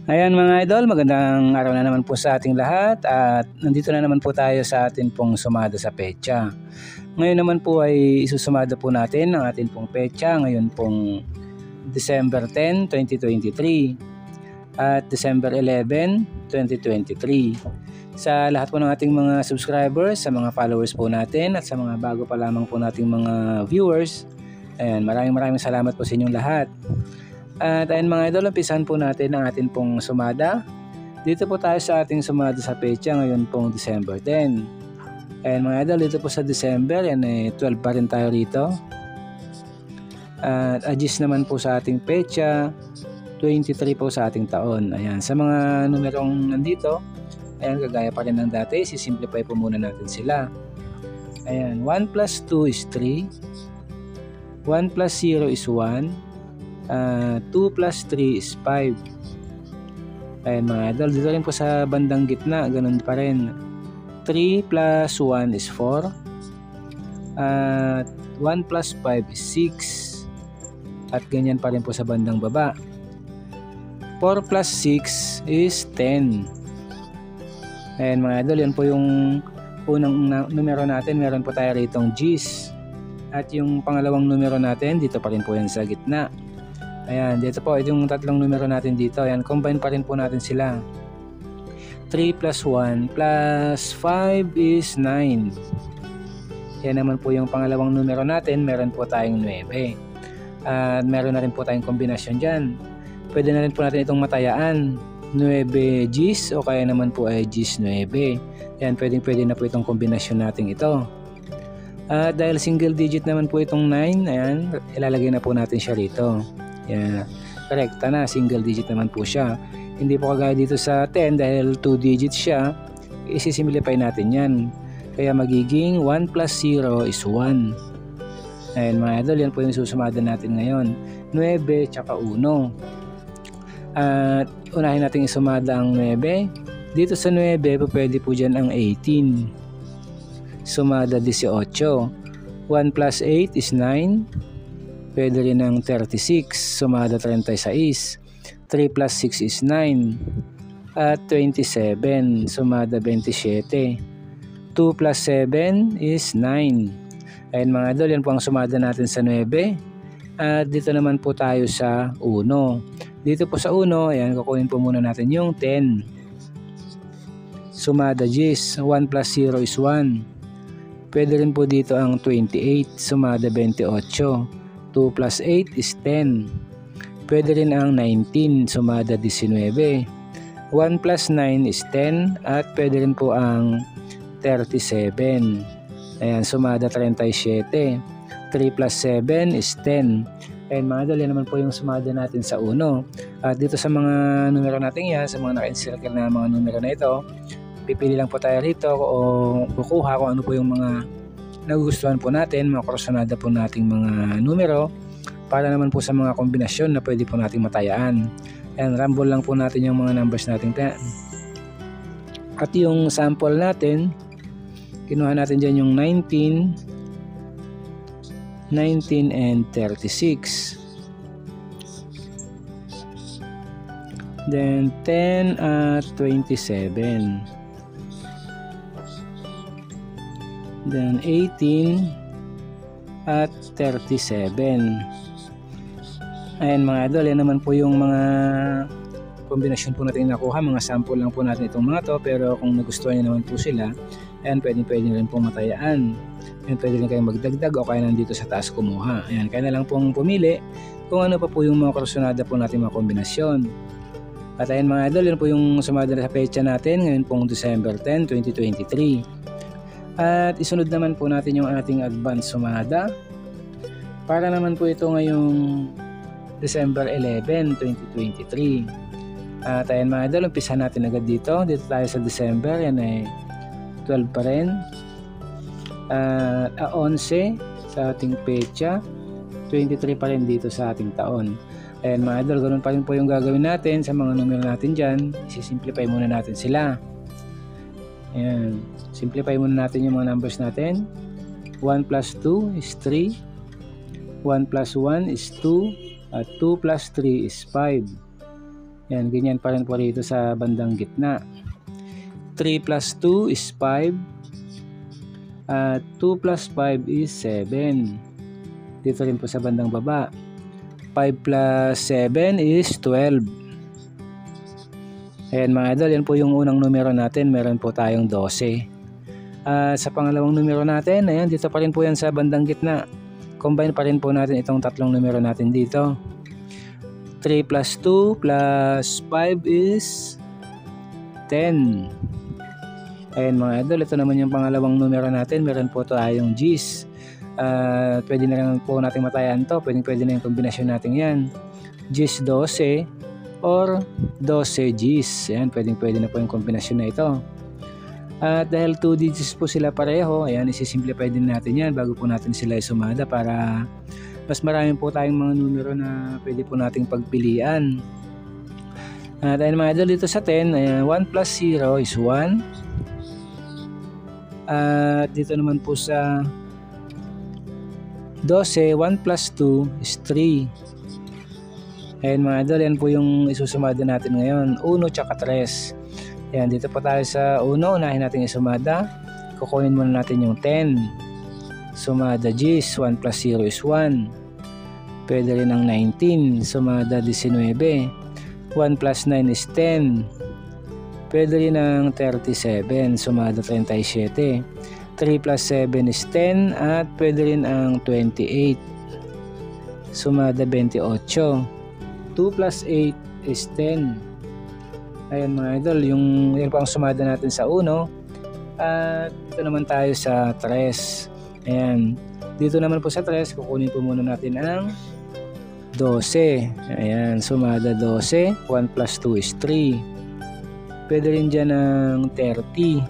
Ayan mga idol, magandang araw na naman po sa ating lahat at nandito na naman po tayo sa atin pong sumada sa petsa. Ngayon naman po ay isusumada po natin ang atin pong petsa ngayon pong December 10, 2023 at December 11, 2023. Sa lahat po ng ating mga subscribers, sa mga followers po natin at sa mga bago pa lamang po nating mga viewers, ayan, maraming salamat po sa inyong lahat. At ayun mga idol, umpisahan po natin ang atin pong sumada. Dito po tayo sa ating sumada sa petsa ngayon pong December 10. Ayun mga idol, dito po sa December, yan 12 pa rin tayo rito. At adjust naman po sa ating petsa, 23 po sa ating taon. Ayan, sa mga numerong nandito, ayan, kagaya pa rin ng dati, sisimplify po muna natin sila. Ayan, 1 plus 2 is 3, 1 plus 0 is 1, 2 plus 3 is 5. Ayan mga idol, dito rin po sa bandang gitna, ganun pa rin. 3 plus 1 is 4, 1 plus 5 is 6, at ganyan pa rin po sa bandang baba. 4 plus 6 is 10. Ayan mga idol, yan po yung unang numero natin. Meron po tayo ritong G's, at yung pangalawang numero natin dito pa rin po yan sa gitna. Ayan, dito po, ito yung tatlong numero natin dito. Ayan, combine pa rin po natin sila. 3 plus 1 plus 5 is 9. Yan naman po yung pangalawang numero natin. Meron po tayong 9. At meron na rin po tayong kombinasyon dyan. Pwede na rin po natin itong matayaan. 9 G's o kaya naman po ay G's 9. Yan, pwede na po itong kombinasyon natin ito. At dahil single digit naman po itong 9, ayan, ilalagay na po natin siya rito. Yeah, correct na, single digit naman po siya. Hindi po kagaya dito sa 10 dahil 2 digits siya, isisimplify natin yan. Kaya magiging 1 plus 0 is 1. Ayan mga idol, yan po yung susumada natin ngayon. 9 tsaka 1. At unahin natin isumada ang 9. Dito sa 9, pwede po dyan ang 18. Sumada 18. 1 plus 8 is 9. Pwede rin ng 36, sumada 36. 3 plus 6 is 9. At 27, sumada 27. 2 plus 7 is 9. Ayan mga idol, yan po ang sumada natin sa 9. At dito naman po tayo sa 1. Dito po sa 1, ayan, kukunin po muna natin yung 10. Sumada 10, 1 plus 0 is 1. Pwede rin po dito ang 28, sumada 28. 2 plus 8 is 10. Pwede rin ang 19, sumada 19. 1 plus 9 is 10 at pwede rin po ang 37. Ayan, sumada 37. 3 plus 7 is 10. Ayan mga idol, yan naman po yung sumada natin sa 1. At dito sa mga numero natin yan, sa mga naka-encircle na mga numero na ito, pipili lang po tayo rito o kukuha kung ano po yung mga nagugustuhan po natin, mga kursunada po nating mga numero para naman po sa mga kombinasyon na pwede po nating matayaan. And rumble lang po natin yung mga numbers natin. At yung sample natin, kinuha natin dyan yung 19 and 36. Then 10 at 27. Then 18 at 37. Ayan mga idol, yan naman po yung mga kombinasyon po natin nakuha. Mga sample lang po natin itong mga to, pero kung nagustuhan nyo naman po sila, ayan, pwede rin pong matayaan. Ayan, pwede rin kayong magdagdag o kaya nandito sa taas kumuha. Ayan, kaya na lang pong pumili kung ano pa po yung mga kursunada po natin mga kombinasyon. At ayan mga idol, yan po yung sumada sa petsa natin ngayon pong December 10, 2023. At isunod naman po natin yung ating advance sumada para naman po ito ngayong December 11, 2023. At ayan mga idol, umpisa natin agad dito. Dito tayo sa December, yan ay 12 pa rin. 11 sa ating petsa, 23 pa rin dito sa ating taon. Ayan mga idol, ganun pa rin po yung gagawin natin sa mga numero natin dyan. Isisimplify muna natin sila. Ayan, simplify muna natin yung mga numbers natin. 1 plus 2 is 3. 1 plus 1 is 2. At 2 plus 3 is 5. Yan, ganyan pa rin po rito sa bandang gitna. 3 plus 2 is 5. 2 plus 5 is 7. Dito rin po sa bandang baba. 5 plus 7 is 12. Ayan mga idol, yan po yung unang numero natin. Meron po tayong 12. Sa pangalawang numero natin, ayan, dito pa rin po yan sa bandang gitna. Combine pa rin po natin itong tatlong numero natin dito. 3 plus 2 plus 5 is 10. Ayan mga idol, ito naman yung pangalawang numero natin. Meron po tayong G's. Pwede na lang po natin matayan to. Pwede na yung kombinasyon natin yan. G's 12 or 12 G's. Ayan, pwede na po yung kombinasyon na ito. At dahil 2 digits po sila pareho, ayan, isi-simplify din natin yan bago po natin sila isumada para mas marami po tayong mga numero na pwede po nating pagpilian. Dahil mga idol, dito sa 10, ayan, 1 plus 0 is 1. At dito naman po sa 12, 1 plus 2 is 3. Ayan mga idol, yan po yung isusumada natin ngayon, 1 tsaka 3. Ayan, dito po tayo sa 1, unahin natin isumada. Kukunin muna natin yung 10. Sumada G's, 1 plus 0 is 1. Pwede rin ang 19, sumada 19. 1 plus 9 is 10. Pwede rin ang 37, sumada 37. 3 plus 7 is 10 at pwede rin ang 28. Sumada 28. 2 plus 8 is 10. Ayan mga idol, yung po ang sumada natin sa 1. At dito naman tayo sa 3. Ayan. Dito naman po sa 3, kukunin po muna natin ang 12. Ayan, sumada 12. 1 plus 2 is 3. Pwede rin dyan ng 30.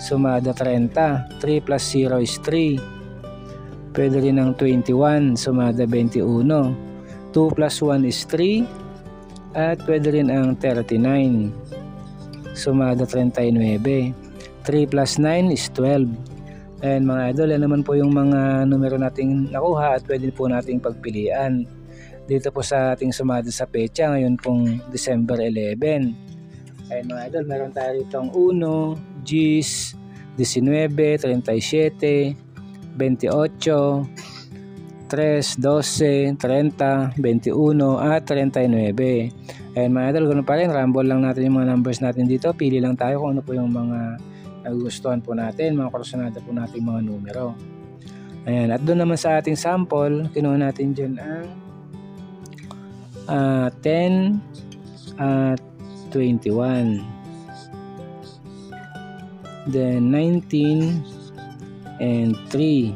Sumada 30. 3 plus 0 is 3. Pwede rin ng 21. Sumada 21. 2 plus 1 is 3. At pwede rin ang 39. Sumada 39. 3 plus 9 is 12. Ayan mga idol, yan naman po yung mga numero nating nakuha at pwede po nating pagpilian. Dito po sa ating sumada sa pecha, ngayon pong December 11. Ayan mga idol, meron tayo itong 1, G's, 19, 37, 28, 3, 12, 30, 21 at 39. Ayan mga idol, ganoon pa rin, rumble lang natin yung mga numbers natin dito. Pili lang tayo kung ano po yung mga nagugustuhan po natin, mga kursunada po natin mga numero. Ayan, at doon naman sa ating sample, kinuha natin dyan ang 10 at 21. Then 19 and 3.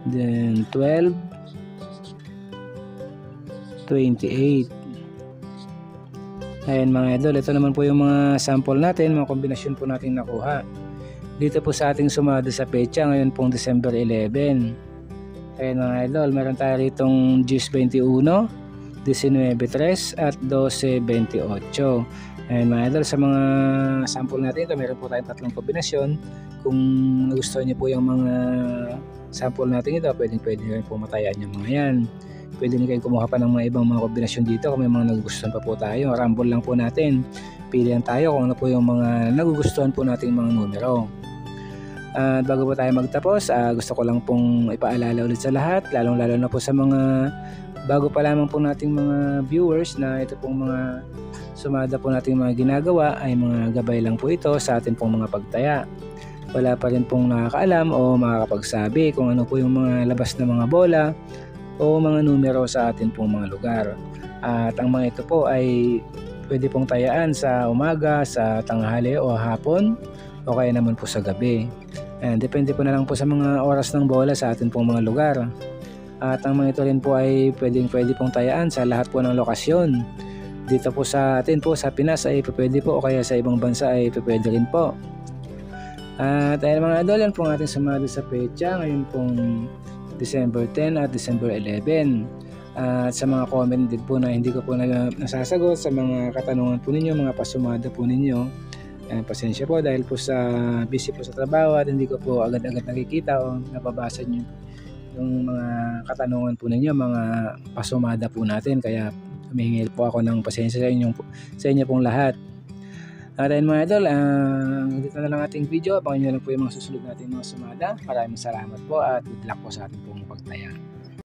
Then 12, 28. Ayan mga idol, ito naman po yung mga sample natin, mga kombinasyon po natin nakuha. Dito po sa ating sumada sa pecha, ngayon pong December 11. Ayan mga idol, meron tayo ritong G's 21, 19.3 at 12.28. Ayan mga idol, sa mga sample natin ito, meron po tayong tatlong kombinasyon. Kung nagustuhan niyo po yung mga sample natin ito, pwede rin po matayaan yung mga yan. Pwede rin kayo kumuha pa ng mga ibang mga kombinasyon dito kung may mga nagugustuhan pa po tayo. Rumble lang po natin. Pilihan tayo kung ano po yung mga nagugustuhan po nating mga numero. At bago po tayo magtapos, gusto ko lang pong ipaalala ulit sa lahat, lalong-lalo na po sa mga bago pa lamang po nating mga viewers na ito pong mga sumada po nating mga ginagawa ay mga gabay lang po ito sa atin pong mga pagtaya. Wala pa rin pong nakakaalam o makakapagsabi kung ano po yung mga labas na mga bola o mga numero sa atin pong mga lugar. At ang mga ito po ay pwede pong tayaan sa umaga, sa tanghali o hapon o kaya naman po sa gabi. And depende po na lang po sa mga oras ng bola sa atin pong mga lugar. At ang mga ito rin po ay pwede pong tayaan sa lahat po ng lokasyon. Dito po sa atin po sa Pinas ay pwede po o kaya sa ibang bansa ay pwede rin po. At ayun mga idol, yan pong ating sumada sa pecha ngayon pong December 10 at December 11. At sa mga comment din po na hindi ko po nasasagot sa mga katanungan po ninyo, mga pasumada po ninyo, pasensya po dahil po sa busy po sa trabaho at hindi ko po agad-agad nakikita o nababasa nyo yung mga katanungan po ninyo, mga pasumada po natin. Kaya humihingi po ako ng pasensya sa inyo pong lahat. At ayun mga idol, dito na lang ating video. Abangan nyo lang po yung mga susunod natin mga sumada. Maraming salamat po at good luck po sa ating pong pagtaya.